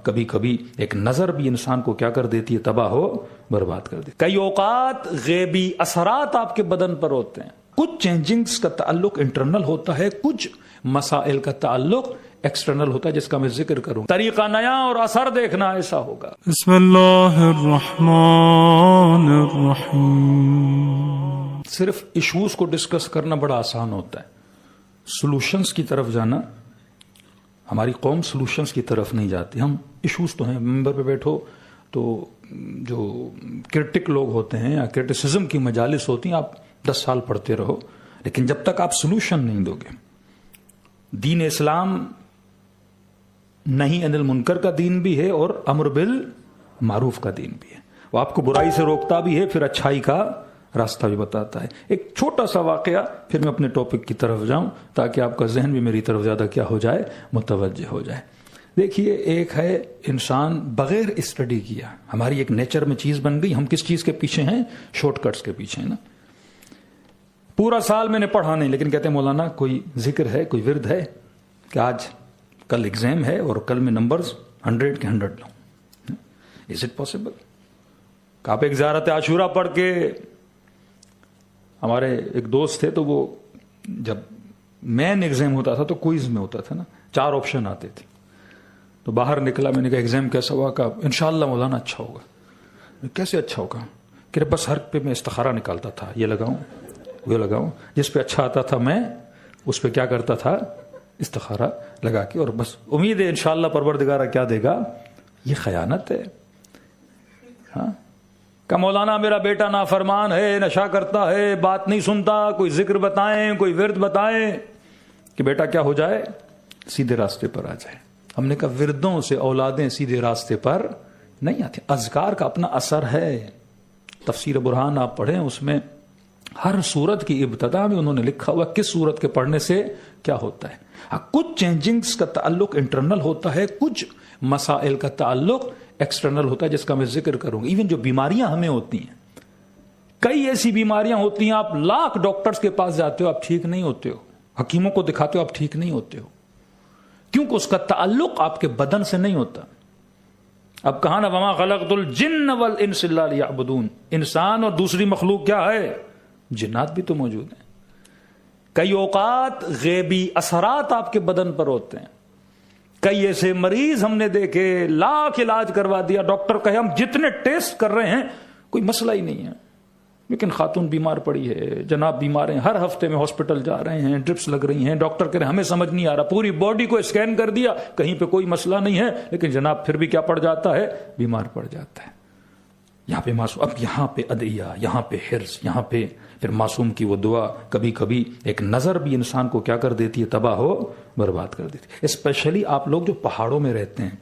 کبھی کبھی ایک نظر بھی انسان کو کیا کر دیتی ہے؟ تباہ ہو برباد کر دیتی ہے۔ کئی اوقات غیبی اثرات آپ کے بدن پر ہوتے ہیں، کچھ چینجنگز کا تعلق انٹرنل ہوتا ہے، کچھ مسائل کا تعلق ایکسٹرنل ہوتا ہے، جس کا میں ذکر کروں۔ طریقہ نیا اور اثر دیکھنا ایسا ہوگا۔ بسم اللہ الرحمن الرحیم۔ صرف ایشوز کو ڈسکس کرنا بڑا آسان ہوتا ہے، سولوشنز کی طرف جانا، ہماری قوم سولوشنز کی طرف نہیں جاتی۔ ہم ایشوز تو ہیں، ممبر پہ بیٹھو تو جو کرٹک لوگ ہوتے ہیں یا کرٹیسزم کی مجالس ہوتی ہیں، آپ 10 سال پڑھتے رہو، لیکن جب تک آپ سولوشن نہیں دو گے۔ دین اسلام نہیں انل منکر کا دین بھی ہے اور امر بالمعروف کا دین بھی ہے، وہ آپ کو برائی سے روکتا بھی ہے، پھر اچھائی کا راستہ بھی بتاتا ہے۔ ایک چھوٹا سا واقعہ، پھر میں اپنے ٹاپک کی طرف جاؤں تاکہ آپ کا ذہن بھی میری طرف زیادہ کیا ہو جائے، متوجہ ہو جائے۔ دیکھیے، ایک ہے انسان بغیر اسٹڈی کیا، ہماری ایک نیچر میں چیز بن گئی، ہم کس چیز کے پیچھے ہیں؟ شارٹ کٹس کے پیچھے ہیں نا۔ پورا سال میں نے پڑھا نہیں، لیکن کہتے ہیں مولانا کوئی ذکر ہے، کوئی ورد ہے کہ آج کل ایگزام ہے اور کل میں نمبرز 100 کے 100 لوں۔ Is it possible? آپ ایک زیارت عاشورہ پڑھ کے، ہمارے ایک دوست تھے تو وہ جب مین ایگزام ہوتا تھا تو کوئز میں ہوتا تھا نا، 4 آپشن آتے تھے، تو باہر نکلا، میں نے کہا ایگزام کیسا ہوا؟ کہا انشاءاللہ مولانا اچھا ہوگا۔ کیسے اچھا ہوگا؟ کہ بس ہر پہ میں استخارہ نکالتا تھا، یہ لگاؤں وہ لگاؤں، جس پہ اچھا آتا تھا میں اس پہ کیا کرتا تھا؟ استخارہ لگا کے، اور بس امید ہے انشاءاللہ پروردگارہ کیا دے گا۔ یہ خیانت ہے۔ ہاں، کہ مولانا میرا بیٹا نافرمان ہے، نشہ کرتا ہے، بات نہیں سنتا، کوئی ذکر بتائیں، کوئی ورد بتائیں کہ بیٹا کیا ہو جائے؟ سیدھے راستے پر آ جائے۔ ہم نے کہا وردوں سے اولادیں سیدھے راستے پر نہیں آتی، اذکار کا اپنا اثر ہے۔ تفسیر برہان آپ پڑھیں، اس میں ہر سورت کی ابتدا میں انہوں نے لکھا ہوا کس سورت کے پڑھنے سے کیا ہوتا ہے۔ کچھ چینجنگز کا تعلق انٹرنل ہوتا ہے، کچھ مسائل کا تعلق ایکسٹرنل ہوتا ہے، جس کا میں ذکر کروں گا۔ ایون جو بیماریاں ہمیں ہوتی ہیں، کئی ایسی بیماریاں ہوتی ہیں، آپ لاکھ ڈاکٹرز کے پاس جاتے ہو، آپ ٹھیک نہیں ہوتے ہو، حکیموں کو دکھاتے ہو، آپ ٹھیک نہیں ہوتے ہو، کیونکہ اس کا تعلق آپ کے بدن سے نہیں ہوتا۔ اب کہا نا وما خلقت الجن والانس الا لیعبدون، انسان اور دوسری مخلوق کیا ہے؟ جنات بھی تو موجود ہیں۔ کئی اوقات غیبی اثرات آپ کے بدن پر ہوتے ہیں، کئی ایسے مریض ہم نے دیکھے، لاکھ علاج کروا دیا، ڈاکٹر کہے ہم جتنے ٹیسٹ کر رہے ہیں کوئی مسئلہ ہی نہیں ہے، لیکن خاتون بیمار پڑی ہے، جناب بیمار ہیں، ہر ہفتے میں ہاسپٹل جا رہے ہیں، ڈرپس لگ رہی ہیں، ڈاکٹر کہہ رہے ہیں ہمیں سمجھ نہیں آ رہا، پوری باڈی کو اسکین کر دیا، کہیں پہ کوئی مسئلہ نہیں ہے، لیکن جناب پھر بھی کیا پڑ جاتا ہے؟ بیمار پڑ جاتا ہے۔ یہاں پہ معصوم، اب یہاں پہ ادعیہ، یہاں پہ حرص، یہاں پہ پھر معصوم کی وہ دعا، کبھی کبھی ایک نظر بھی انسان کو کیا کر دیتی ہے؟ تباہ ہو برباد کر دیتی ہے۔ اسپیشلی آپ لوگ جو پہاڑوں میں رہتے ہیں،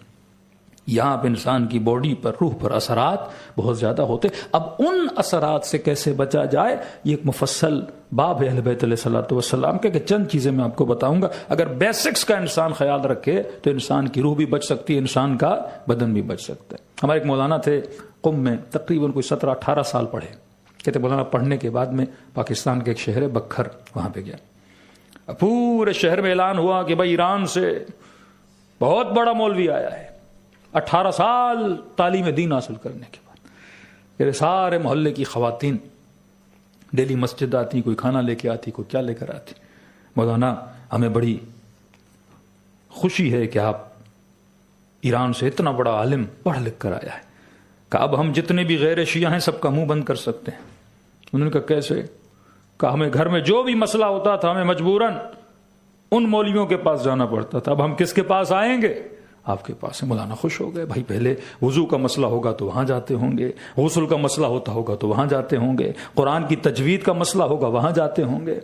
یہاں پہ انسان کی باڈی پر، روح پر اثرات بہت زیادہ ہوتے۔ اب ان اثرات سے کیسے بچا جائے، یہ ایک مفصل باب ہے اہل بیت علیہ الصلوۃ والسلام کے، کہ چند چیزیں میں آپ کو بتاؤں گا۔ اگر بیسکس کا انسان خیال رکھے تو انسان کی روح بھی بچ سکتی ہے، انسان کا بدن بھی بچ سکتا ہے۔ ہمارے ایک مولانا تھے قم میں، تقریباً کوئی 17-18 سال پڑھے، کہتے مولانا پڑھنے کے بعد میں پاکستان کے ایک شہر ہے بکھر، وہاں پہ گیا، پورے شہر میں اعلان ہوا کہ بھائی ایران سے بہت بڑا مولوی آیا ہے، 18 سال تعلیم دین حاصل کرنے کے بعد۔ میرے سارے محلے کی خواتین ڈیلی مسجد آتی، کوئی کھانا لے کے آتی، کوئی کیا لے کر آتی۔ مولانا ہمیں بڑی خوشی ہے کہ آپ ایران سے اتنا بڑا عالم پڑھ لکھ کر آیا ہے، کہ اب ہم جتنے بھی غیر شیعہ ہیں سب کا منہ بند کر سکتے ہیں۔ انہوں نے کہا کیسے؟ کہا ہمیں گھر میں جو بھی مسئلہ ہوتا تھا ہمیں مجبوراً ان مولویوں کے پاس جانا پڑتا تھا، اب ہم کس کے پاس آئیں گے؟ آپ کے پاس۔ مولانا خوش ہو گئے، بھائی پہلے وضو کا مسئلہ ہوگا تو وہاں جاتے ہوں گے، غسل کا مسئلہ ہوتا ہوگا تو وہاں جاتے ہوں گے، قرآن کی تجوید کا مسئلہ ہوگا وہاں جاتے ہوں گے۔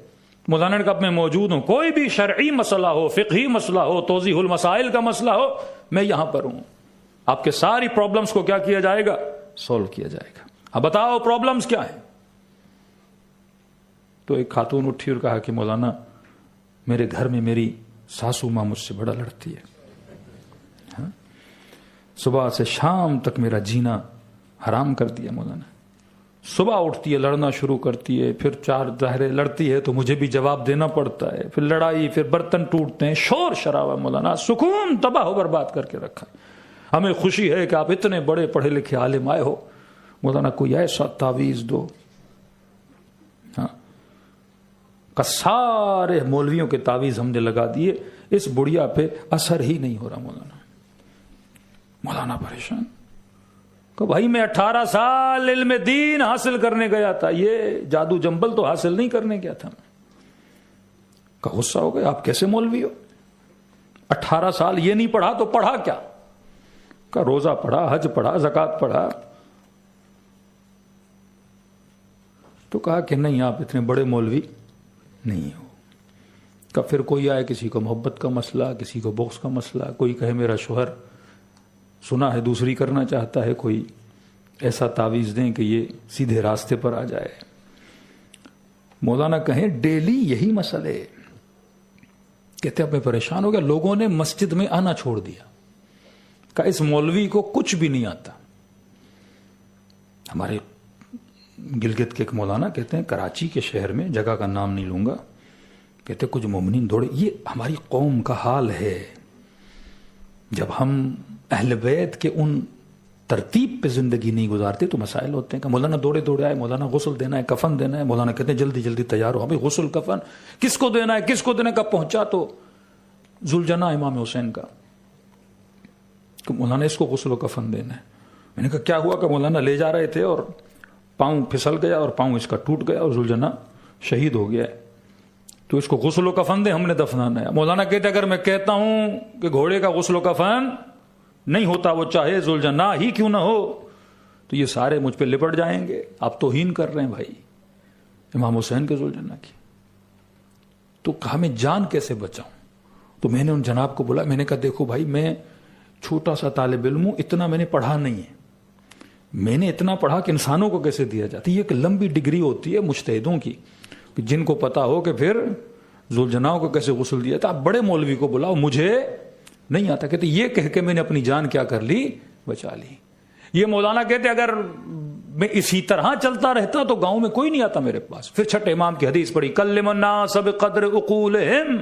مولانا نے کہا میں موجود ہوں، کوئی بھی شرعی مسئلہ ہو، فقہی مسئلہ ہو، توضیح المسائل کا مسئلہ ہو، میں یہاں پر ہوں، آپ کے ساری پرابلمز کو کیا کیا جائے گا؟ سولو کیا جائے گا۔ اب بتاؤ پرابلمز کیا ہیں؟ تو ایک خاتون اٹھی اور کہا کہ مولانا میرے گھر میں میری ساسو ماں مجھ سے بڑا لڑتی ہے، صبح سے شام تک میرا جینا حرام کر دیا مولانا، صبح اٹھتی ہے لڑنا شروع کرتی ہے، پھر 4 ظاہرے لڑتی ہے تو مجھے بھی جواب دینا پڑتا ہے، پھر لڑائی، پھر برتن ٹوٹتے ہیں، شور شرابہ، مولانا سکون تباہ و برباد کر کے رکھا۔ ہمیں خوشی ہے کہ آپ اتنے بڑے پڑھے لکھے عالم آئے ہو، مولانا کوئی ایسا تعویذ دو۔ ہاں، سارے مولویوں کے تعویذ ہم نے لگا دیے، اس بڑھیا پہ اثر ہی نہیں ہو رہا۔ مولانا پریشان کہ بھائی میں 18 سال علم دین حاصل کرنے گیا تھا، یہ جادو جنبل تو حاصل نہیں کرنے گیا تھا۔ کہ غصہ ہو گیا، آپ کیسے مولوی ہو؟ 18 سال یہ نہیں پڑھا تو پڑھا کیا؟ کہ روزہ پڑھا، حج پڑھا، زکات پڑھا۔ تو کہا کہ نہیں، آپ اتنے بڑے مولوی نہیں ہو۔ کہ پھر کوئی آئے، کسی کو محبت کا مسئلہ، کسی کو بغض کا مسئلہ، کوئی کہے میرا شوہر سنا ہے دوسری کرنا چاہتا ہے، کوئی ایسا تعویذ دیں کہ یہ سیدھے راستے پر آ جائے۔ مولانا کہیں ڈیلی یہی مسئلے، کہتے اب میں پریشان ہو گیا، لوگوں نے مسجد میں آنا چھوڑ دیا کہ اس مولوی کو کچھ بھی نہیں آتا۔ ہمارے گلگت کے ایک مولانا کہتے ہیں کراچی کے شہر میں، جگہ کا نام نہیں لوں گا، کہتے کچھ مومنین دوڑے۔ یہ ہماری قوم کا حال ہے، جب ہم اہل بیت کے ان ترتیب پہ زندگی نہیں گزارتے تو مسائل ہوتے ہیں کہ مولانا دوڑے دوڑے آئے، مولانا غسل دینا ہے، کفن دینا ہے، مولانا کہتے ہیں جلدی جلدی تیار ہو، ہمیں غسل کفن کس کو دینا ہے، کس کو دینا ہے؟ کب پہنچا تو ذوالجناح امام حسین کا، کہ مولانا اس کو غسل و کفن دینا ہے۔ میں نے کہا کیا ہوا؟ کہ مولانا لے جا رہے تھے اور پاؤں پھسل گیا اور پاؤں اس کا ٹوٹ گیا اور ذوالجناح شہید ہو گیا ہے، تو اس کو غسل و کفن دے، ہم نے دفنانا ہے۔ مولانا کہتے اگر میں کہتا ہوں کہ گھوڑے کا غسل و کفن نہیں ہوتا، وہ چاہے ذوالجناح ہی کیوں نہ ہو، تو یہ سارے مجھ پہ لپٹ جائیں گے، آپ توہین کر رہے ہیں بھائی امام حسین کے ذوالجناح کی۔ تو کہا میں جان کیسے بچاؤں؟ تو میں نے ان جناب کو بولا، میں نے کہا دیکھو بھائی میں چھوٹا سا طالب علم ہوں، اتنا میں نے پڑھا نہیں ہے، میں نے اتنا پڑھا کہ انسانوں کو کیسے دیا جاتا ہے، یہ ایک لمبی ڈگری ہوتی ہے مجتہدوں کی، جن کو پتا ہو کہ پھر ذوالجناح کو کیسے غسل دیا تھا۔ آپ بڑے مولوی کو بلاؤ، مجھے نہیں آتا۔ کہتے یہ کہہ کے میں نے اپنی جان کیا کر لی؟ بچا لی۔ یہ مولانا کہتے اگر میں اسی طرح چلتا رہتا تو گاؤں میں کوئی نہیں آتا میرے پاس۔ پھر چھٹے امام کی حدیث پڑھی، کلم الناس بقدر عقولہم،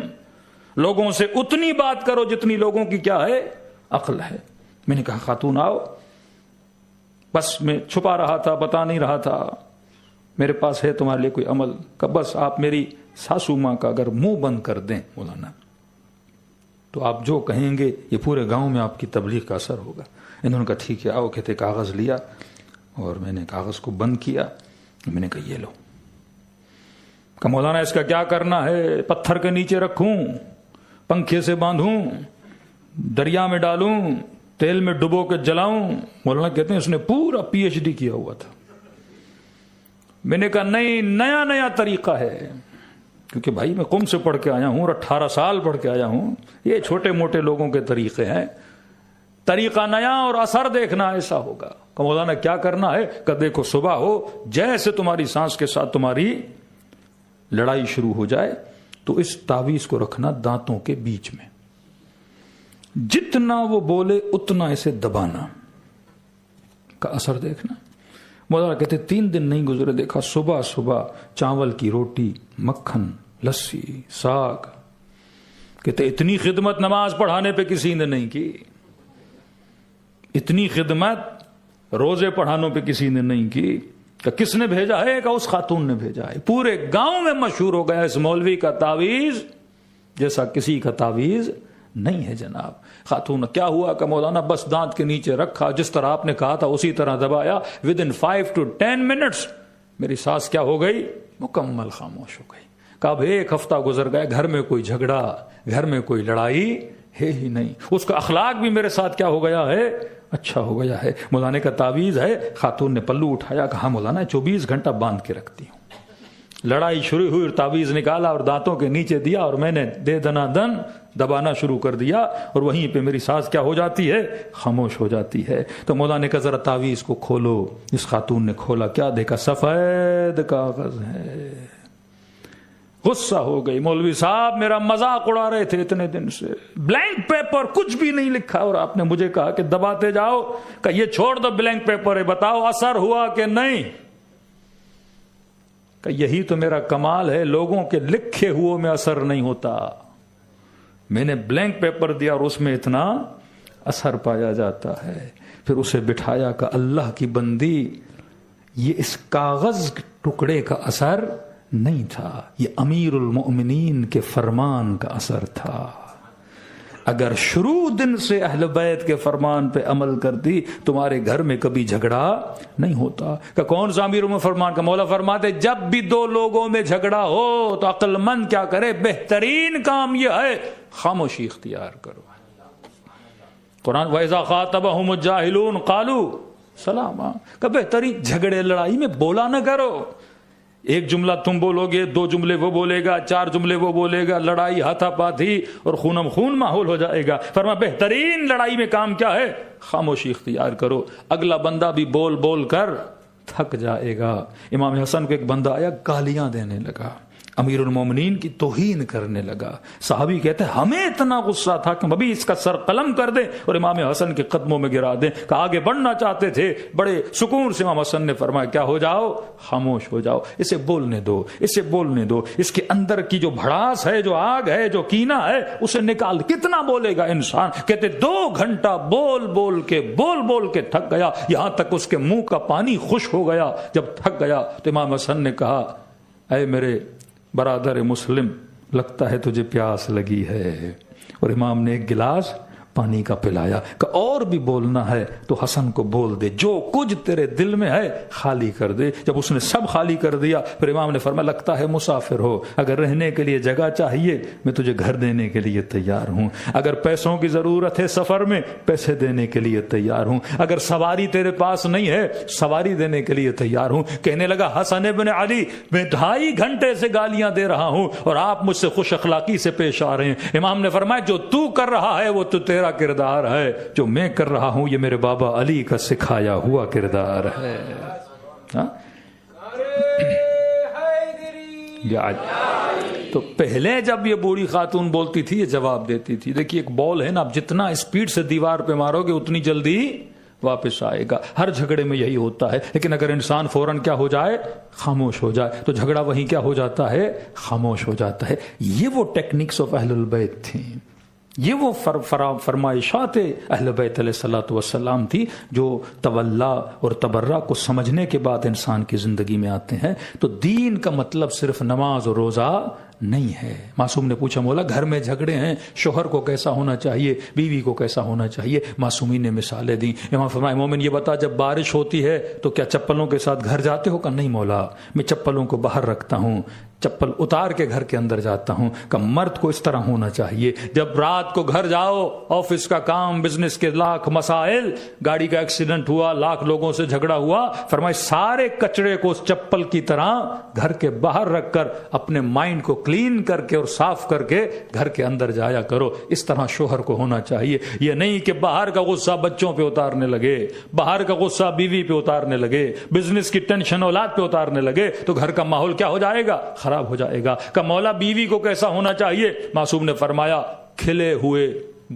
لوگوں سے اتنی بات کرو جتنی لوگوں کی کیا ہے؟ عقل ہے۔ میں نے کہا خاتون آؤ، بس میں چھپا رہا تھا، بتا نہیں رہا تھا، میرے پاس ہے تمہارے لیے کوئی عمل، کہ بس آپ میری ساسو ماں کا اگر منہ بند کر دیں مولانا تو آپ جو کہیں گے یہ پورے گاؤں میں آپ کی تبلیغ کا اثر ہوگا۔ انہوں نے کہا ٹھیک ہے آؤ۔ کہتے کاغذ لیا اور میں نے کاغذ کو بند کیا، میں نے کہا یہ لو۔ کہ مولانا اس کا کیا کرنا ہے؟ پتھر کے نیچے رکھوں، پنکھے سے باندھوں، دریا میں ڈالوں، تیل میں ڈبو کے جلاؤں؟ مولانا کہتے ہیں اس نے پورا PhD کیا ہوا تھا۔ میں نے کہا نہیں، نیا نیا طریقہ ہے، کیونکہ بھائی میں قم سے پڑھ کے آیا ہوں اور 18 سال پڑھ کے آیا ہوں، یہ چھوٹے موٹے لوگوں کے طریقے ہیں، طریقہ نیا اور اثر دیکھنا ایسا ہوگا۔ کہ مولانا کیا کرنا ہے؟ کہ دیکھو صبح ہو، جیسے تمہاری سانس کے ساتھ تمہاری لڑائی شروع ہو جائے تو اس تعویذ کو رکھنا دانتوں کے بیچ میں، جتنا وہ بولے اتنا اسے دبانا، کا اثر دیکھنا۔ مولانا کہتے 3 دن نہیں گزرے، دیکھا صبح صبح چاول کی روٹی، مکھن، لسی، ساگ۔ کہتے اتنی خدمت نماز پڑھانے پہ کسی نے نہیں کی، اتنی خدمت روزے پڑھانوں پہ کسی نے نہیں کی۔ کہ کس نے بھیجا ہے؟ کہ اس خاتون نے بھیجا ہے۔ پورے گاؤں میں مشہور ہو گیا اس مولوی کا تعویذ جیسا کسی کا تعویذ نہیں ہے جناب۔ خاتون کیا ہوا؟ کہ مولانا بس دانت کے نیچے رکھا، جس طرح آپ نے کہا تھا اسی طرح دبایا، within 5 to 10 minutes میری سانس کیا ہو گئی؟ مکمل خاموش ہو گئی۔ کہ اب 1 ہفتہ گزر گیا، گھر میں کوئی جھگڑا، گھر میں کوئی لڑائی ہے ہی نہیں، اس کا اخلاق بھی میرے ساتھ کیا ہو گیا ہے؟ اچھا ہو گیا ہے۔ مولانا کا تعویذ ہے۔ خاتون نے پلو اٹھایا، کہا مولانا 24 گھنٹہ باندھ کے رکھتی ہوں۔ لڑائی شروع ہوئی اور تعویذ نکالا اور دانتوں کے نیچے دیا اور میں نے دے دنا دن دبانا شروع کر دیا اور وہیں پہ میری سانس کیا ہو جاتی ہے؟ خاموش ہو جاتی ہے۔ تو مولانا کا ذرا تعویذ کو کھولو۔ اس خاتون نے کھولا، کیا دیکھا؟ سفید کاغذ ہے۔ غصہ ہو گئی، مولوی صاحب میرا مذاق اڑا رہے تھے اتنے دن سے، بلینک پیپر کچھ بھی نہیں لکھا اور آپ نے مجھے کہا کہ دباتے جاؤ، کہ یہ چھوڑ دو بلینک پیپر ہے، بتاؤ اثر ہوا کہ نہیں؟ کہ یہی تو میرا کمال ہے، لوگوں کے لکھے ہوئے میں اثر نہیں ہوتا، میں نے بلینک پیپر دیا اور اس میں اتنا اثر پایا جاتا ہے. پھر اسے بٹھایا کہ اللہ کی بندی یہ اس کاغذ ٹکڑے کا اثر نہیں تھا، یہ امیر المؤمنین کے فرمان کا اثر تھا. اگر شروع دن سے اہل بیت کے فرمان پہ عمل کرتی تمہارے گھر میں کبھی جھگڑا نہیں ہوتا. کہ کون سا امیر المؤمنین فرمان کا؟ مولا فرماتے جب بھی دو لوگوں میں جھگڑا ہو تو عقل مند کیا کرے؟ بہترین کام یہ ہے خاموشی اختیار کرو. قرآن وَإِذَا خَاطَبَهُمُ الجَّاهِلُونَ قَالُوا سَلَامًا. کہ بہترین جھگڑے لڑائی میں بولا نہ کرو. ایک جملہ تم بولو گے، دو جملے وہ بولے گا، چار جملے وہ بولے گا، لڑائی ہاتھا پاتی اور خونم خون ماحول ہو جائے گا. فرما بہترین لڑائی میں کام کیا ہے؟ خاموشی اختیار کرو. اگلا بندہ بھی بول بول کر تھک جائے گا. امام حسن کو ایک بندہ آیا، گالیاں دینے لگا، امیر المومنین کی توہین کرنے لگا. صحابی کہتے ہیں ہمیں اتنا غصہ تھا کہ ابھی اس کا سر قلم کر دیں اور امام حسن کے قدموں میں گرا دیں. کہ آگے بڑھنا چاہتے تھے. بڑے سکون سے امام حسن نے فرمایا کیا ہو جاؤ، خاموش ہو جاؤ، اسے بولنے دو، اسے بولنے دو. اس کے اندر کی جو بھڑاس ہے، جو آگ ہے، جو کینہ ہے، اسے نکال. کتنا بولے گا انسان؟ کہتے 2 گھنٹہ بول بول کے تھک گیا، یہاں تک اس کے منہ کا پانی خشک ہو گیا. جب تھک گیا تو امام حسن نے کہا اے میرے برادر مسلم، لگتا ہے تجھے پیاس لگی ہے. اور امام نے ایک گلاس پانی کا پلایا کہ اور بھی بولنا ہے تو حسن کو بول دے، جو کچھ تیرے دل میں ہے خالی کر دے. جب اس نے سب خالی کر دیا پھر امام نے فرمایا لگتا ہے مسافر ہو، اگر رہنے کے لیے جگہ چاہیے میں تجھے گھر دینے کے لیے تیار ہوں. اگر پیسوں کی ضرورت ہے سفر میں، پیسے دینے کے لیے تیار ہوں. اگر سواری تیرے پاس نہیں ہے، سواری دینے کے لیے تیار ہوں. کہنے لگا حسن ابن علی میں 2.5 گھنٹے سے گالیاں دے رہا ہوں اور آپ مجھ سے خوش اخلاقی سے پیش آ رہے ہیں. امام نے فرمایا جو تو کر رہا ہے وہ تو تیرا کردار ہے، جو میں کر رہا ہوں یہ میرے بابا علی کا سکھایا ہوا کردار ہے. تو پہلے جب یہ بوڑھی خاتون بولتی تھی یہ جواب دیتی تھی. دیکھیے ایک بال ہے نا، اب جتنا اسپیڈ سے دیوار پہ مارو گے اتنی جلدی واپس آئے گا. ہر جھگڑے میں یہی ہوتا ہے. لیکن اگر انسان فوراً کیا ہو جائے؟ خاموش ہو جائے تو جھگڑا وہیں کیا ہو جاتا ہے؟ خاموش ہو جاتا ہے. یہ وہ ٹیکنکس آف اہل البیت تھیں، یہ وہ فرمائشات اہل بیت علیہ الصلوۃ والسلام تھی جو تولا اور تبرہ کو سمجھنے کے بعد انسان کی زندگی میں آتے ہیں. تو دین کا مطلب صرف نماز اور روزہ نہیں ہے. معصوم نے پوچھا مولا گھر میں جھگڑے ہیں، شوہر کو کیسا ہونا چاہیے، بیوی کو کیسا ہونا چاہیے؟ معصومین نے مثالیں دیں. امام فرمائے مومن یہ بتا جب بارش ہوتی ہے تو کیا چپلوں کے ساتھ گھر جاتے ہو؟ کہ نہیں مولا میں چپلوں کو باہر رکھتا ہوں، چپل اتار کے گھر کے اندر جاتا ہوں. کہ مرد کو اس طرح ہونا چاہیے. جب رات کو گھر جاؤ، آفس کا کام، بزنس کے لاکھ مسائل، گاڑی کا ایکسیڈنٹ ہوا، لاکھ لوگوں سے جھگڑا ہوا، فرمائے سارے کچڑے کو اس چپل کی طرح گھر کے باہر رکھ کر اپنے مائنڈ کو کلین کر کے اور صاف کر کے گھر کے اندر جایا کرو. اس طرح شوہر کو ہونا چاہیے. یہ نہیں کہ باہر کا غصہ بچوں پہ اتارنے لگے، باہر کا غصہ بیوی پہ اتارنے لگے، بزنس کی ٹینشن اولاد پہ اتارنے لگے تو گھر کا ماحول کیا ہو جائے گا؟ خراب ہو جائے گا. کہ مولا بیوی کو کیسا ہونا چاہیے؟ معصوم نے فرمایا کھلے ہوئے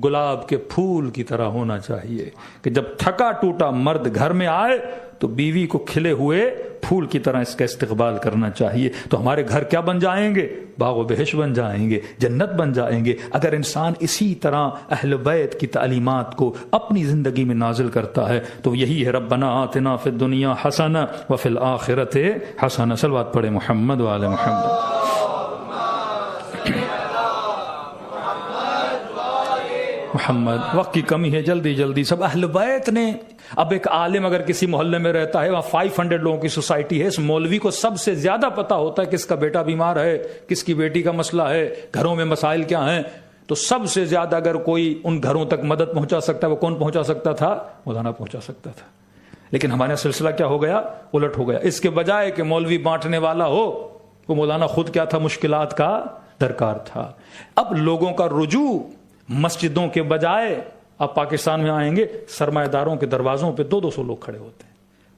گلاب کے پھول کی طرح ہونا چاہیے. کہ جب تھکا ٹوٹا مرد گھر میں آئے تو بیوی کو کھلے ہوئے پھول کی طرح اس کا استقبال کرنا چاہیے. تو ہمارے گھر کیا بن جائیں گے؟ باغ و بہشت بن جائیں گے، جنت بن جائیں گے. اگر انسان اسی طرح اہل بیت کی تعلیمات کو اپنی زندگی میں نازل کرتا ہے تو یہی ہے ربنا آتنا فی الدنیا حسنہ وفی الآخرۃ حسنہ. صلوات پڑھے محمد و آل محمد. محمد وقت کی کمی ہے، جلدی جلدی. سب اہل بیت نے. اب ایک عالم اگر کسی محلے میں رہتا ہے، وہاں 500 لوگوں کی سوسائٹی ہے، اس مولوی کو سب سے زیادہ پتا ہوتا ہے کس کا بیٹا بیمار ہے، کس کی بیٹی کا مسئلہ ہے، گھروں میں مسائل کیا ہیں. تو سب سے زیادہ اگر کوئی ان گھروں تک مدد پہنچا سکتا ہے وہ کون پہنچا سکتا تھا؟ مولانا پہنچا سکتا تھا. لیکن ہمارا سلسلہ کیا ہو گیا؟ الٹ ہو گیا. اس کے بجائے کہ مولوی بانٹنے والا ہو، وہ مولانا خود کیا تھا؟ مشکلات کا درکار تھا. اب لوگوں کا رجوع مسجدوں کے بجائے، آپ پاکستان میں آئیں گے سرمایہ داروں کے دروازوں پہ 200 لوگ کھڑے ہوتے ہیں.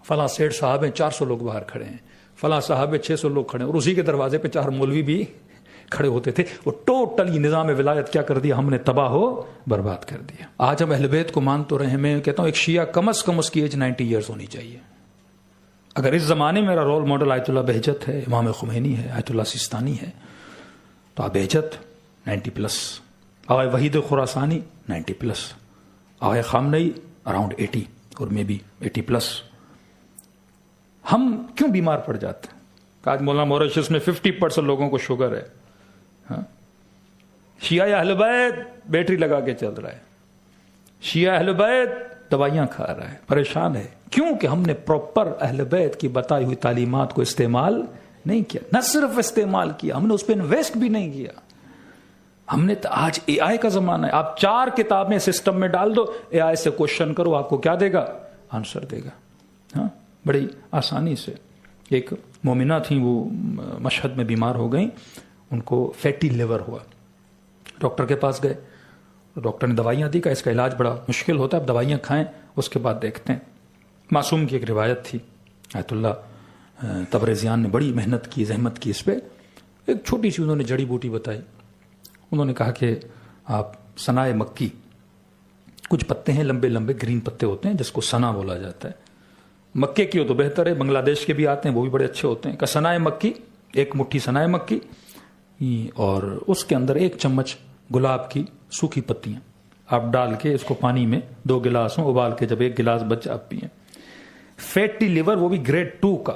فلاں سیٹ صاحب ہیں 400 لوگ باہر کھڑے ہیں، فلاں صاحب 600 لوگ کھڑے ہیں، اور اسی کے دروازے پہ 4 مولوی بھی کھڑے ہوتے تھے. وہ ٹوٹلی نظام ولایت کیا کر دیا ہم نے؟ تباہ ہو برباد کر دیا. آج ہم اہل بیت کو مان تو رہے ہیں. میں کہتا ہوں ایک شیعہ کم از کم اس کی ایج 90 ایئرز ہونی چاہیے. اگر اس زمانے میں میرا رول ماڈل آیت اللہ بہجت ہے، امام خمینی ہے، آیت اللہ سیستانی ہے، تو آپ بہجت 90+، آغا وحید خراسانی 90+، آغا خامنئی اراؤنڈ 80 اور مے بی 80+. ہم کیوں بیمار پڑ جاتے ہیں؟ آج مولانا موریشس میں 50% لوگوں کو شوگر ہے. ہاں، شیعہ اہل بیت بیٹری لگا کے چل رہا ہے، شیعہ اہل بیت دوائیاں کھا رہا ہے، پریشان ہے. کیوں کہ ہم نے پراپر اہل بیت کی بتائی ہوئی تعلیمات کو استعمال نہیں کیا. نہ صرف استعمال کیا، ہم نے اس پہ انویسٹ بھی نہیں کیا. ہم نے آج اے آئی کا زمانہ ہے، آپ 4 کتابیں سسٹم میں ڈال دو، اے آئی سے کوشچن کرو، آپ کو کیا دے گا؟ آنسر دے گا. ہاں، بڑی آسانی سے. ایک مومنہ تھیں، وہ مشہد میں بیمار ہو گئیں، ان کو فیٹی لیور ہوا. ڈاکٹر کے پاس گئے، ڈاکٹر نے دوائیاں دی، کہ اس کا علاج بڑا مشکل ہوتا ہے، اب دوائیاں کھائیں، اس کے بعد دیکھتے ہیں. معصوم کی ایک روایت تھی، آیت اللہ تبریزیان نے بڑی محنت کی، زحمت کی اس پہ. ایک چھوٹی سی انہوں نے جڑی بوٹی بتائی. انہوں نے کہا کہ آپ سناء مکی، کچھ پتے ہیں لمبے لمبے گرین پتے ہوتے ہیں جس کو سنا بولا جاتا ہے. مکے کی ہو تو بہتر ہے، بنگلہ دیش کے بھی آتے ہیں، وہ بھی بڑے اچھے ہوتے ہیں. کہ سناء مکی، 1 مٹھی سناء مکی، اور اس کے اندر 1 چمچ گلاب کی سوکھی پتیاں آپ ڈال کے اس کو پانی میں 2 گلاسوں ابال کے جب 1 گلاس بچ آپ پئیں. فیٹی لیور وہ بھی گریڈ 2 کا.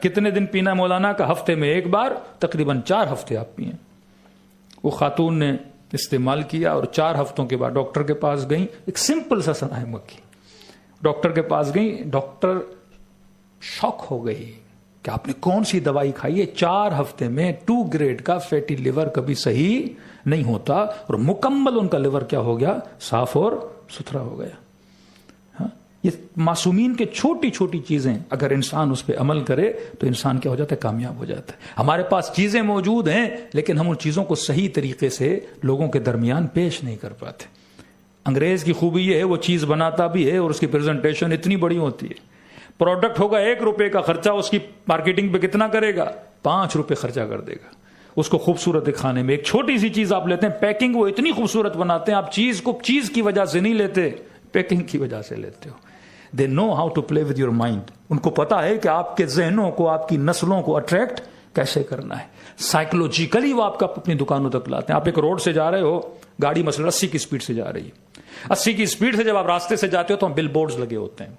کتنے دن پینا ہے مولانا؟ کا ہفتے میں 1 بار، تقریباً 4 ہفتے آپ پئیں. وہ خاتون نے استعمال کیا اور 4 ہفتوں کے بعد ڈاکٹر کے پاس گئیں. ایک سمپل سا سناء مکی، ڈاکٹر کے پاس گئیں. ڈاکٹر شاک ہو گئی کہ آپ نے کون سی دوائی کھائی ہے؟ 4 ہفتے میں 2 گریڈ کا فیٹی لیور کبھی صحیح نہیں ہوتا، اور مکمل ان کا لیور کیا ہو گیا؟ صاف اور ستھرا ہو گیا. یہ معصومین کے چھوٹی چھوٹی چیزیں اگر انسان اس پہ عمل کرے تو انسان کیا ہو جاتا ہے؟ کامیاب ہو جاتا ہے. ہمارے پاس چیزیں موجود ہیں لیکن ہم ان چیزوں کو صحیح طریقے سے لوگوں کے درمیان پیش نہیں کر پاتے. انگریز کی خوبی یہ ہے، وہ چیز بناتا بھی ہے اور اس کی پریزنٹیشن اتنی بڑی ہوتی ہے. پروڈکٹ ہوگا 1 روپے کا خرچہ، اس کی مارکیٹنگ پہ کتنا کرے گا؟ 5 روپے خرچہ کر دے گا اس کو خوبصورت دکھانے میں. ایک چھوٹی سی چیز آپ لیتے ہیں، پیکنگ وہ اتنی خوبصورت بناتے ہیں، آپ چیز کو چیز کی وجہ سے نہیں لیتے، پیکنگ کی وجہ سے لیتے ہو. They know how to play with your mind. ان کو پتا ہے کہ آپ کے ذہنوں کو، آپ کی نسلوں کو اٹریکٹ کیسے کرنا ہے. سائیکولوجیکلی وہ آپ کا اپنی دکانوں تک لاتے ہیں. آپ ایک روڈ سے جا رہے ہو، گاڑی مثلا 80 کی سپیڈ سے جا رہی ہے، 80 کی سپیڈ سے جب آپ راستے سے جاتے ہو تو بل بورڈز لگے ہوتے ہیں.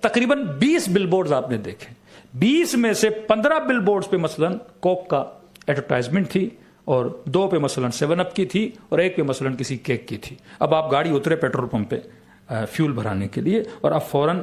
تقریباً 20 بل بورڈز آپ نے دیکھے، 20 میں سے 15 بل بورڈز پہ مثلا کوک کا ایڈورٹائزمنٹ تھی، اور 2 پہ مثلا 7 اپ کی تھی، اور 1 پہ مثلا کسی کیک کی تھی. اب آپ گاڑی اترے پیٹرول پمپ پہ فیول بھرانے کے لیے، اور آپ فوراً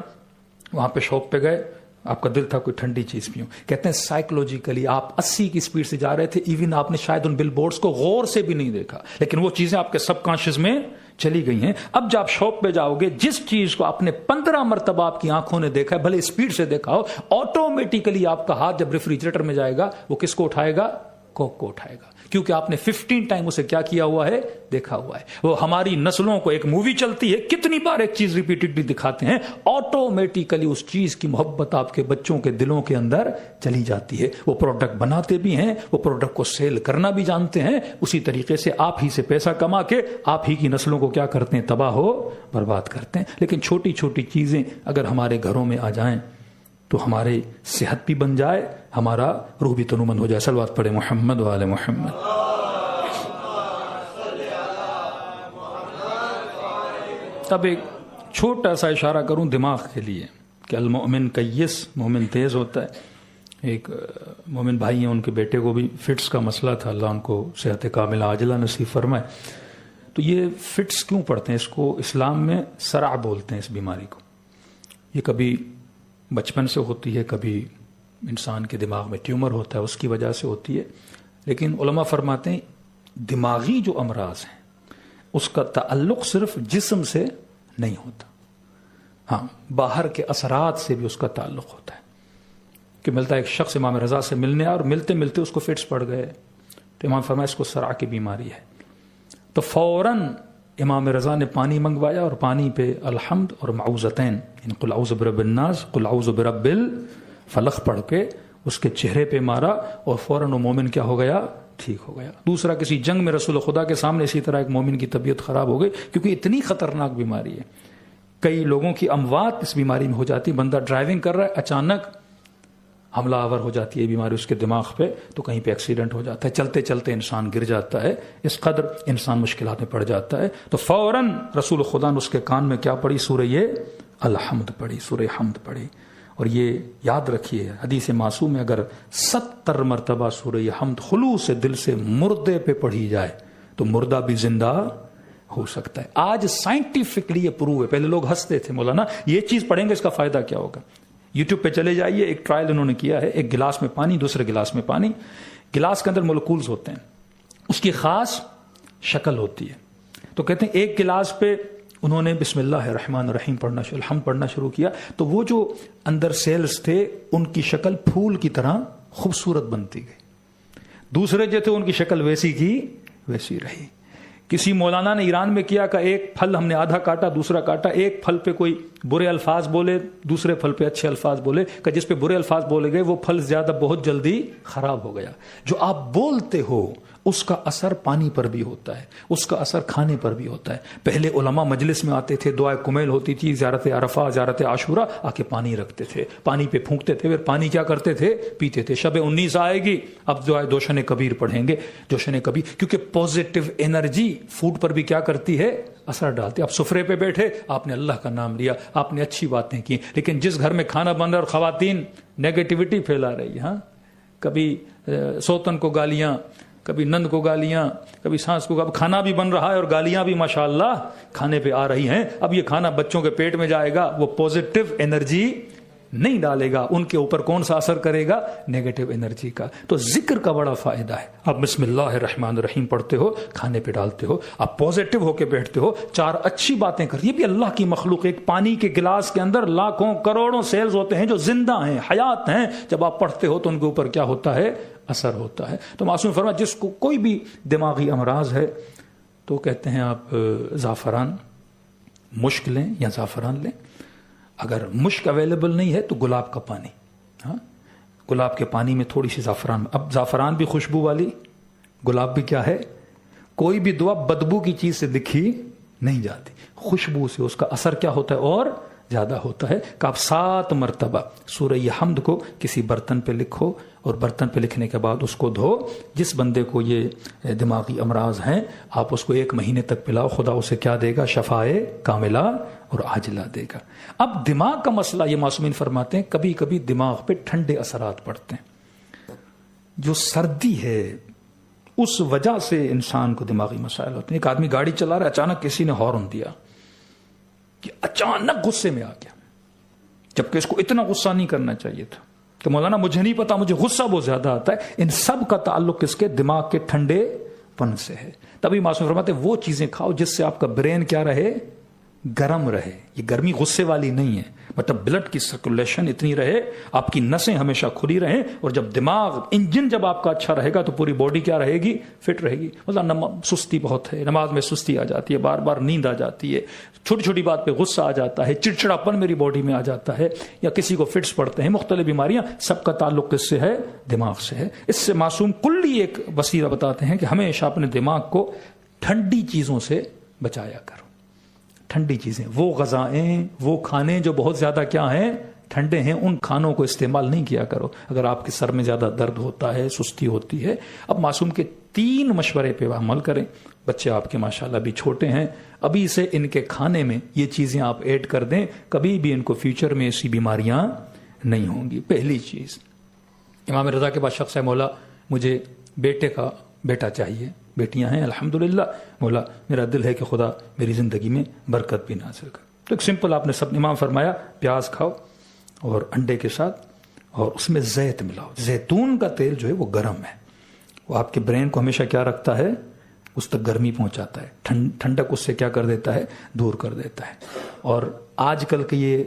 وہاں پہ شاپ پہ گئے، آپ کا دل تھا کوئی ٹھنڈی چیز پیوں. کہتے ہیں سائیکولوجیکلی آپ 80 کی سپیڈ سے جا رہے تھے، ایون آپ نے شاید ان بل بورڈز کو غور سے بھی نہیں دیکھا، لیکن وہ چیزیں آپ کے سب کانشیس میں چلی گئی ہیں. اب جب آپ شاپ پہ جاؤ گے، جس چیز کو آپ نے 15 مرتبہ آپ کی آنکھوں نے دیکھا ہے، بھلے اسپیڈ سے دیکھا ہو، آٹومیٹیکلی آپ کا ہاتھ جب ریفریجریٹر میں جائے گا، وہ کس کو اٹھائے گا؟ کوک کو اٹھائے گا، کیونکہ آپ نے 15 ٹائم اسے کیا کیا ہوا ہے؟ دیکھا ہوا ہے. وہ ہماری نسلوں کو ایک مووی چلتی ہے، کتنی بار ایک چیز ریپیٹڈلی دکھاتے ہیں، آٹومیٹیکلی اس چیز کی محبت آپ کے بچوں کے دلوں کے اندر چلی جاتی ہے. وہ پروڈکٹ بناتے بھی ہیں، وہ پروڈکٹ کو سیل کرنا بھی جانتے ہیں. اسی طریقے سے آپ ہی سے پیسہ کما کے آپ ہی کی نسلوں کو کیا کرتے ہیں؟ تباہ ہو برباد کرتے ہیں. لیکن چھوٹی چھوٹی چیزیں اگر ہمارے گھروں میں آ جائیں تو ہماری صحت بھی بن جائے، ہمارا روح بھی تنومند ہو جائے. صلوات پڑھے محمد و آل محمد. اب ایک چھوٹا سا اشارہ کروں دماغ کے لیے کہ المؤمن کیس، مومن تیز ہوتا ہے. ایک مومن بھائی ہیں، ان کے بیٹے کو بھی فٹس کا مسئلہ تھا، اللہ ان کو صحت کاملہ عاجلہ نصیب فرمائے. تو یہ فٹس کیوں پڑھتے ہیں؟ اس کو اسلام میں صرع بولتے ہیں اس بیماری کو. یہ کبھی بچپن سے ہوتی ہے، کبھی انسان کے دماغ میں ٹیومر ہوتا ہے اس کی وجہ سے ہوتی ہے. لیکن علماء فرماتے ہیں دماغی جو امراض ہیں اس کا تعلق صرف جسم سے نہیں ہوتا، ہاں باہر کے اثرات سے بھی اس کا تعلق ہوتا ہے. کہ ملتا ہے ایک شخص امام رضا سے ملنے اور ملتے ملتے اس کو فٹس پڑ گئے، تو امام فرمایا اس کو صرع کی بیماری ہے. تو فوراً امام رضا نے پانی منگوایا اور پانی پہ الحمد اور معوذتین، قل اعوذ برب الناس قل اعوذ برب الفلق پڑھ کے اس کے چہرے پہ مارا اور فوراً وہ مومن کیا ہو گیا؟ ٹھیک ہو گیا. دوسرا کسی جنگ میں رسول خدا کے سامنے اسی طرح ایک مومن کی طبیعت خراب ہو گئی، کیونکہ اتنی خطرناک بیماری ہے. کئی لوگوں کی اموات اس بیماری میں ہو جاتی. بندہ ڈرائیونگ کر رہا ہے، اچانک حملہ آور ہو جاتی ہے بیماری اس کے دماغ پہ تو کہیں پہ ایکسیڈنٹ ہو جاتا ہے, چلتے چلتے انسان گر جاتا ہے, اس قدر انسان مشکلات میں پڑ جاتا ہے. تو فوراً رسول خدا نے اس کے کان میں کیا پڑھی؟ سورہ الحمد پڑھی, سورہ حمد پڑھی. اور یہ یاد رکھیے حدیث معصوم میں اگر 70 مرتبہ سورہ حمد خلوص دل سے مردے پہ پڑھی جائے تو مردہ بھی زندہ ہو سکتا ہے. آج سائنٹیفکلی یہ پروو ہے. پہلے لوگ ہنستے تھے, مولانا یہ چیز پڑھیں گے اس کا فائدہ کیا ہوگا؟ یوٹیوب پہ چلے جائیے, ایک ٹرائل انہوں نے کیا ہے. ایک گلاس میں پانی, دوسرے گلاس میں پانی, گلاس کے اندر مولکولز ہوتے ہیں, اس کی خاص شکل ہوتی ہے. تو کہتے ہیں ایک گلاس پہ انہوں نے بسم اللہ الرحمن الرحیم پڑھنا الحمد پڑھنا شروع کیا تو وہ جو اندر سیلز تھے ان کی شکل پھول کی طرح خوبصورت بنتی گئی. دوسرے جو تھے ان کی شکل ویسی کی ویسی رہی. کسی مولانا نے ایران میں کیا کہ ایک پھل ہم نے آدھا کاٹا, دوسرا کاٹا, ایک پھل پہ کوئی برے الفاظ بولے, دوسرے پھل پہ اچھے الفاظ بولے, کہ جس پہ برے الفاظ بولے گئے وہ پھل زیادہ بہت جلدی خراب ہو گیا. جو آپ بولتے ہو اس کا اثر پانی پر بھی ہوتا ہے, اس کا اثر کھانے پر بھی ہوتا ہے. پہلے علماء مجلس میں آتے تھے, دعائے کمیل ہوتی تھی, زیارت عرفہ, زیارت عاشورہ, آ کے پانی رکھتے تھے, پانی پہ پھونکتے تھے, پھر پانی کیا کرتے تھے؟ پیتے تھے. شب 19 آئے گی, اب دعائے دوشن کبیر پڑھیں گے, دوشن کبیر, کیونکہ پازیٹو انرجی فوڈ پر بھی کیا کرتی ہے؟ اثر ڈالتی ہے. اب سفرے پہ بیٹھے, آپ نے اللہ کا نام لیا, آپ نے اچھی باتیں کی, لیکن جس گھر میں کھانا بن رہا اور خواتین نیگیٹیوٹی پھیلا رہی ہے, ہاں, کبھی سوتن کو گالیاں, کبھی نند کو گالیاں, کبھی سانس کو, اب کھانا بھی بن رہا ہے اور گالیاں بھی ماشاءاللہ کھانے پہ آ رہی ہیں. اب یہ کھانا بچوں کے پیٹ میں جائے گا, وہ پازیٹو انرجی نہیں ڈالے گا, ان کے اوپر کون سا اثر کرے گا؟ نیگیٹو انرجی کا. تو ذکر کا بڑا فائدہ ہے. اب بسم اللہ الرحمن الرحیم پڑھتے ہو, کھانے پہ ڈالتے ہو, آپ پازیٹو ہو کے بیٹھتے ہو, 4 اچھی باتیں کر. یہ بھی اللہ کی مخلوق. ایک پانی کے گلاس کے اندر لاکھوں کروڑوں سیلز ہوتے ہیں جو زندہ ہیں, حیات ہیں. جب آپ پڑھتے ہو تو ان کے اوپر کیا ہوتا ہے؟ اثر ہوتا ہے. تو معصوم فرمایا جس کو کوئی بھی دماغی امراض ہے تو کہتے ہیں آپ زعفران مشک لیں یا زعفران لیں. اگر مشک اویلیبل نہیں ہے تو گلاب کا پانی, ہاں, گلاب کے پانی میں تھوڑی سی زعفران. اب زعفران بھی خوشبو والی, گلاب بھی کیا ہے؟ کوئی بھی دوا بدبو کی چیز سے دکھی نہیں جاتی, خوشبو سے اس کا اثر کیا ہوتا ہے اور زیادہ ہوتا ہے. کہ آپ 7 مرتبہ سورہ حمد کو کسی برتن پہ لکھو اور برتن پہ لکھنے کے بعد اس کو دھو. جس بندے کو یہ دماغی امراض ہیں آپ اس کو 1 مہینے تک پلاؤ, خدا اسے کیا دے گا؟ شفائے کاملہ اور عاجلہ دے گا. اب دماغ کا مسئلہ, یہ معصومین فرماتے ہیں کبھی کبھی دماغ پہ ٹھنڈے اثرات پڑتے ہیں. جو سردی ہے اس وجہ سے انسان کو دماغی مسائل ہوتے ہیں. ایک آدمی گاڑی چلا رہا ہے, اچانک کسی نے ہارن دیا, کہ اچانک غصے میں آ گیا, جبکہ اس کو اتنا غصہ نہیں کرنا چاہیے تھا. کہ مولانا مجھے نہیں پتا, مجھے غصہ بہت زیادہ آتا ہے. ان سب کا تعلق کس کے؟ دماغ کے ٹھنڈے پن سے ہے. تبھی معصوم فرماتے ہیں وہ چیزیں کھاؤ جس سے آپ کا برین کیا رہے؟ گرم رہے. یہ گرمی غصے والی نہیں ہے, مطلب بلڈ کی سرکولیشن اتنی رہے, آپ کی نسیں ہمیشہ کھلی رہیں, اور جب دماغ انجن جب آپ کا اچھا رہے گا تو پوری باڈی کیا رہے گی؟ فٹ رہے گی. مطلب سستی بہت ہے, نماز میں سستی آ جاتی ہے, بار بار نیند آ جاتی ہے, چھوٹی چھوٹی بات پہ غصہ آ جاتا ہے, چڑچڑاپن میری باڈی میں آ جاتا ہے, یا کسی کو فٹس پڑتے ہیں, مختلف بیماریاں, سب کا تعلق کس سے ہے؟ دماغ سے ہے. اس سے معصوم کلی ایک وسیلہ بتاتے ہیں کہ ہمیشہ اپنے دماغ کو ٹھنڈی چیزوں سے بچایا کرو. ٹھنڈی چیزیں, وہ غذائیں, وہ کھانے جو بہت زیادہ کیا ہیں؟ ٹھنڈے ہیں, ان کھانوں کو استعمال نہیں کیا کرو اگر آپ کے سر میں زیادہ درد ہوتا ہے, سستی ہوتی ہے. اب معصوم کے 3 مشورے پہ عمل کریں. بچے آپ کے ماشاءاللہ بھی چھوٹے ہیں, ابھی سے ان کے کھانے میں یہ چیزیں آپ ایڈ کر دیں, کبھی بھی ان کو فیوچر میں ایسی بیماریاں نہیں ہوں گی. پہلی چیز, امام رضا کے بعد شخص ہے مولا مجھے بیٹے کا بیٹا چاہیے, بیٹیاں ہیں الحمدللہ, مولا میرا دل ہے کہ خدا میری زندگی میں برکت بھی نازل کر. تو ایک سمپل آپ نے سب امام فرمایا, پیاز کھاؤ اور انڈے کے ساتھ, اور اس میں زیت ملاؤ. زیتون کا تیل جو ہے وہ گرم ہے, وہ آپ کے برین کو ہمیشہ کیا رکھتا ہے؟ اس تک گرمی پہنچاتا ہے, ٹھنڈک اس سے کیا کر دیتا ہے؟ دور کر دیتا ہے. اور آج کل کے یہ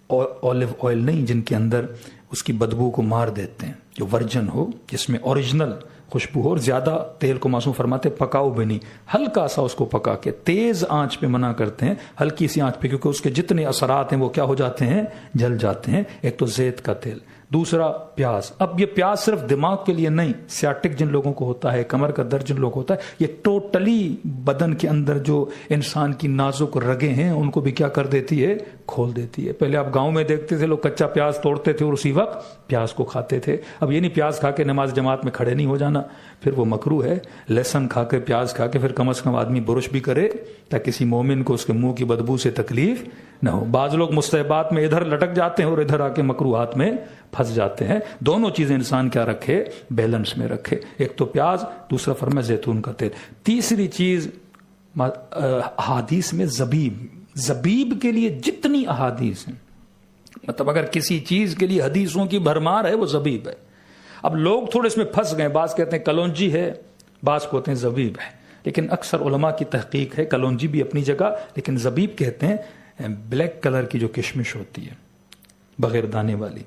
اولیو آئل نہیں جن کے اندر اس کی بدبو کو مار دیتے ہیں, جو ورجن ہو جس میں اوریجنل خوشبو ہو, اور زیادہ تیل کو معصوم فرماتے پکاؤ بھی نہیں, ہلکا سا اس کو پکا کے, تیز آنچ پہ منع کرتے ہیں, ہلکی سی آنچ پہ, کیونکہ اس کے جتنے اثرات ہیں وہ کیا ہو جاتے ہیں, جل جاتے ہیں. ایک تو زیت کا تیل, دوسرا پیاز. اب یہ پیاز صرف دماغ کے لیے نہیں, سیاٹک جن لوگوں کو ہوتا ہے, کمر کا درد جن لوگوں کو ہوتا ہے, یہ ٹوٹلی بدن کے اندر جو انسان کی نازک رگیں ہیں ان کو بھی کیا کر دیتی ہے, کھول دیتی ہے. پہلے آپ گاؤں میں دیکھتے تھے لوگ کچا پیاز توڑتے تھے اور اسی وقت پیاز کو کھاتے تھے. اب یہ نہیں پیاز کھا کے نماز جماعت میں کھڑے نہیں ہو جانا, پھر وہ مکروہ ہے. لہسن کھا کے, پیاز کھا کے پھر کم از کم آدمی برش بھی کرے تاکہ کسی مومن کو اس کے منہ کی بدبو سے تکلیف نہ ہو. بعض لوگ مستحبات میں ادھر لٹک جاتے ہیں اور ادھر آ کے مکروہات میں پھنس جاتے ہیں. دونوں چیزیں انسان کیا رکھے, بیلنس میں رکھے. ایک تو پیاز, دوسرا فرمایا زیتون کا تیل. تیسری چیز احادیث میں زبیب کے لیے جتنی احادیث ہیں, مطلب اگر کسی چیز کے لیے حدیثوں کی بھرمار ہے وہ زبیب ہے. اب لوگ تھوڑے اس میں پھنس گئے, بعض کہتے ہیں کلونجی ہے, بعض کہتے ہیں زبیب ہے, لیکن اکثر علماء کی تحقیق ہے کلونجی بھی اپنی جگہ, لیکن زبیب کہتے ہیں بلیک کلر کی جو کشمش ہوتی ہے, بغیر دانے والی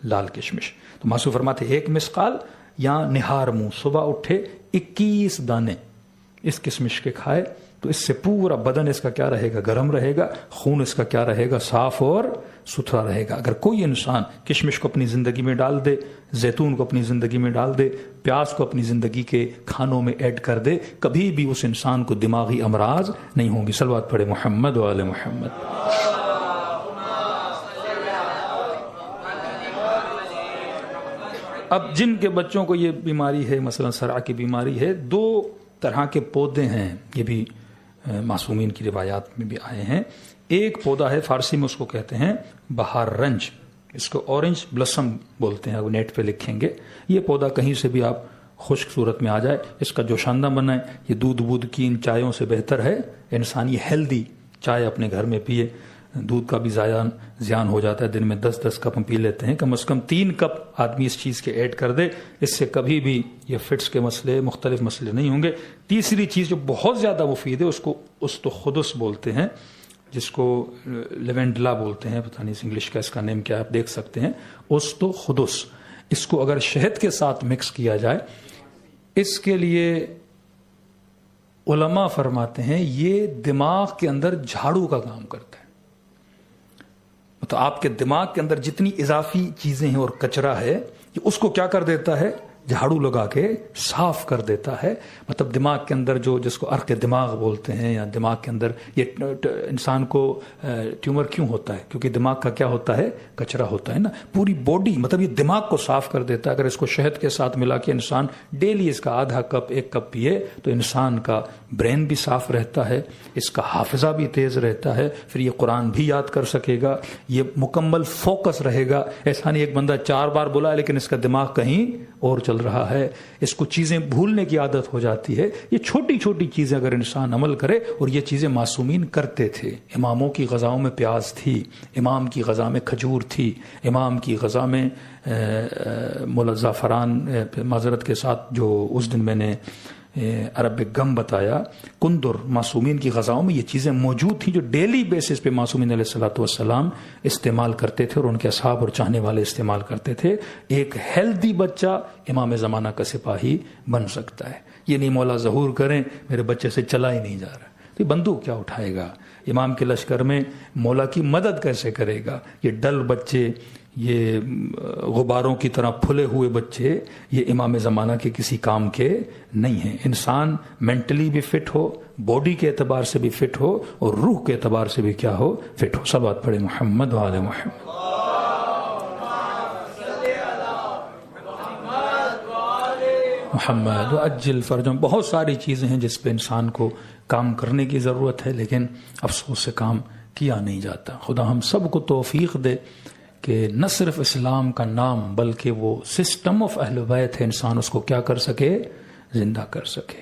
لال کشمش. تو معصوم فرماتے ایک مسقال یا نہار منہ, صبح اٹھے 21 دانے اس کشمش کے کھائے تو اس سے پورا بدن اس کا کیا رہے گا, گرم رہے گا, خون اس کا کیا رہے گا, صاف اور ستھرا رہے گا. اگر کوئی انسان کشمش کو اپنی زندگی میں ڈال دے, زیتون کو اپنی زندگی میں ڈال دے, پیاز کو اپنی زندگی کے کھانوں میں ایڈ کر دے, کبھی بھی اس انسان کو دماغی امراض نہیں ہوں گی. صلوات پڑھے محمد و آل محمد. اب جن کے بچوں کو یہ بیماری ہے, مثلا صرع کی بیماری ہے, 2 طرح کے پودے ہیں, یہ بھی معصومین کی روایات میں بھی آئے ہیں. ایک پودا ہے, فارسی میں اس کو کہتے ہیں بہار رنج, اس کو اورنج بلسم بولتے ہیں, وہ نیٹ پہ لکھیں گے. یہ پودا کہیں سے بھی آپ خشک صورت میں آ جائے, اس کا جوشاندہ بنائیں, یہ دودھ کی ان چائےوں سے بہتر ہے. انسان یہ ہیلدی چائے اپنے گھر میں پیے, دودھ کا بھی زیان ہو جاتا ہے, دن میں 10 کپ ہم پی لیتے ہیں, کم از کم 3 کپ آدمی اس چیز کے ایڈ کر دے, اس سے کبھی بھی یہ فٹس کے مسئلے, مختلف مسئلے نہیں ہوں گے. تیسری چیز جو بہت زیادہ مفید ہے, اس کو استخدس بولتے ہیں, جس کو لیونڈلا بولتے ہیں, پتہ نہیں انگلش کا اس کا نیم کیا ہے, آپ دیکھ سکتے ہیں. استخدس, اس کو اگر شہد کے ساتھ مکس کیا جائے, اس کے لیے علماء فرماتے ہیں یہ دماغ کے اندر جھاڑو کا کام کرتا ہے. تو آپ کے دماغ کے اندر جتنی اضافی چیزیں ہیں اور کچرا ہے, یہ اس کو کیا کر دیتا ہے, جھاڑو لگا کے صاف کر دیتا ہے. مطلب دماغ کے اندر جو, جس کو عرق دماغ بولتے ہیں, یا دماغ کے اندر یہ انسان کو ٹیومر کیوں ہوتا ہے, کیونکہ دماغ کا کیا ہوتا ہے, کچرا ہوتا ہے نا. پوری باڈی, مطلب یہ دماغ کو صاف کر دیتا ہے. اگر اس کو شہد کے ساتھ ملا کے انسان ڈیلی اس کا آدھا کپ 1 کپ پیے تو انسان کا برین بھی صاف رہتا ہے, اس کا حافظہ بھی تیز رہتا ہے, پھر یہ قرآن بھی یاد کر سکے گا, یہ مکمل فوکس رہے گا. ایسا نہیں ایک بندہ 4 بار بولا ہے لیکن اس کا دماغ کہیں اور چل رہا ہے, اس کو چیزیں بھولنے کی عادت ہو جاتی ہے. یہ چھوٹی چھوٹی چیزیں اگر انسان عمل کرے, اور یہ چیزیں معصومین کرتے تھے. اماموں کی غذاؤں میں پیاز تھی, امام کی غذا میں کھجور تھی, امام کی غذا میں مولا زعفران, معذرت کے ساتھ جو اس دن میں نے عربک گم بتایا, کندر, معصومین کی غذاؤں میں یہ چیزیں موجود تھیں جو ڈیلی بیسس پہ معصومین علیہ الصلوۃ والسلام استعمال کرتے تھے اور ان کے اصحاب اور چاہنے والے استعمال کرتے تھے. ایک ہیلدی بچہ امام زمانہ کا سپاہی بن سکتا ہے. یہ نہیں مولا ظہور کریں میرے بچے سے چلا ہی نہیں جا رہا, تو بندوق کیا اٹھائے گا, امام کے لشکر میں مولا کی مدد کیسے کرے گا. یہ ڈل بچے, یہ غباروں کی طرح پھلے ہوئے بچے, یہ امام زمانہ کے کسی کام کے نہیں ہیں. انسان مینٹلی بھی فٹ ہو, باڈی کے اعتبار سے بھی فٹ ہو, اور روح کے اعتبار سے بھی کیا ہو, فٹ ہو. صلوات پڑھے محمد و آل محمد. محمد وعجل فرجهم. بہت ساری چیزیں ہیں جس پہ انسان کو کام کرنے کی ضرورت ہے, لیکن افسوس سے کام کیا نہیں جاتا. خدا ہم سب کو توفیق دے کہ نہ صرف اسلام کا نام بلکہ وہ سسٹم آف اہل بیت ہے, انسان اس کو کیا کر سکے, زندہ کر سکے.